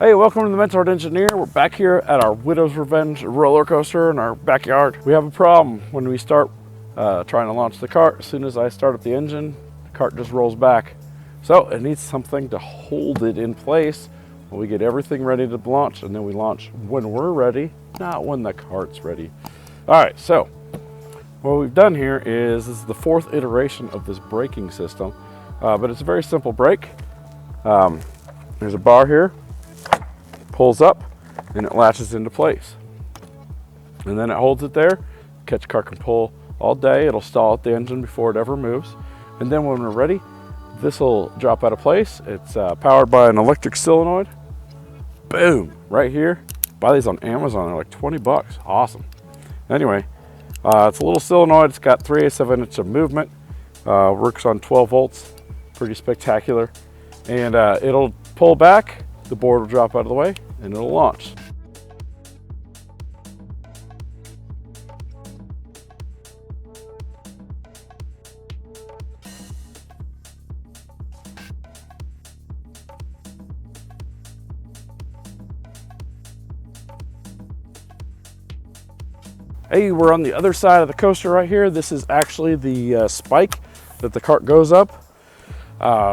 Hey, welcome to the Mentored Engineer. We're back here at our Widow's Revenge roller coaster in our backyard. We have a problem when we start trying to launch the cart. As soon as I start up the engine, the cart just rolls back. So it needs something to hold it in place when we get everything ready to launch, and then we launch when we're ready, not when the cart's ready. All right, so what we've done here is this is the fourth iteration of this braking system, but it's a very simple brake. There's a bar here. Pulls up and it latches into place, and then it holds it there. Catch cart can pull all day. It'll stall at the engine before it ever moves, and then when we're ready, this will drop out of place. It's powered by an electric solenoid. Boom, right here. Buy these on Amazon, they're like 20 bucks. Awesome. Anyway, it's a little solenoid. It's got 3/8 of an inch of movement. Works on 12 volts. Pretty spectacular. And it'll pull back. The board will drop out of the way and it'll launch. Hey, we're on the other side of the coaster right here. This is actually the spike that the cart goes up.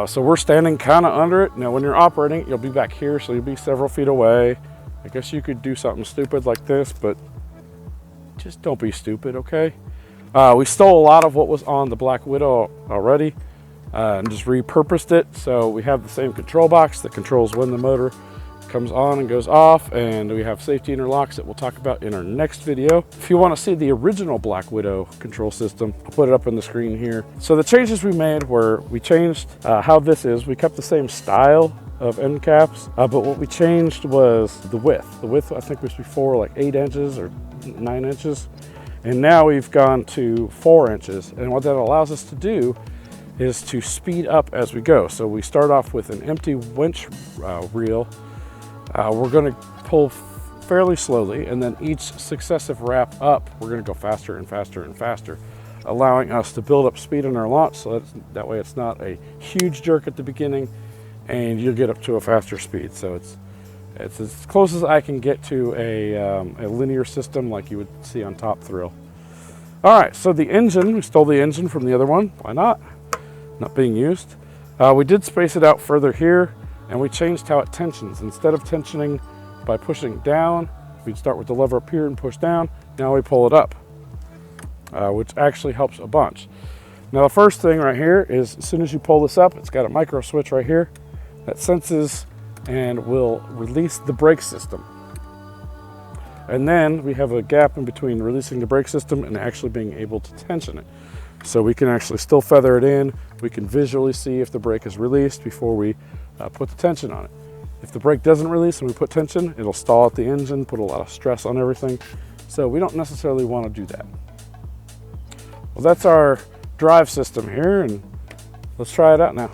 So we're standing kind of under it. Now when you're operating it, you'll be back here, so you'll be several feet away. I guess you could do something stupid like this, but just don't be stupid, okay? We stole a lot of what was on the Black Widow already and just repurposed it. So we have the same control box that controls when the motor comes on and goes off, and we have safety interlocks that we'll talk about in our next video. If you want to see the original Black Widow control system, I'll put it up on the screen here. So the changes we made were we changed how this is. We kept the same style of end caps, but what we changed was the width. The width I think was before like 8 inches or 9 inches, and now we've gone to 4 inches. And what that allows us to do is to speed up as we go. So we start off with an empty winch reel. We're going to pull fairly slowly, and then each successive wrap up, we're going to go faster and faster and faster, allowing us to build up speed in our launch, so that way it's not a huge jerk at the beginning, and you'll get up to a faster speed. So it's as close as I can get to a linear system like you would see on Top Thrill. All right, so the engine, we stole the engine from the other one. Why not? Not being used. We did space it out further here, and we changed how it tensions. Instead of tensioning by pushing down, we'd start with the lever up here and push down. Now we pull it up, which actually helps a bunch. Now the first thing right here is as soon as you pull this up, it's got a micro switch right here that senses and will release the brake system. And then we have a gap in between releasing the brake system and actually being able to tension it. So we can actually still feather it in. We can visually see if the brake is released before we put the tension on it. If the brake doesn't release and we put tension, it'll stall at the engine, put a lot of stress on everything. So we don't necessarily want to do that. Well, that's our drive system here, and let's try it out now.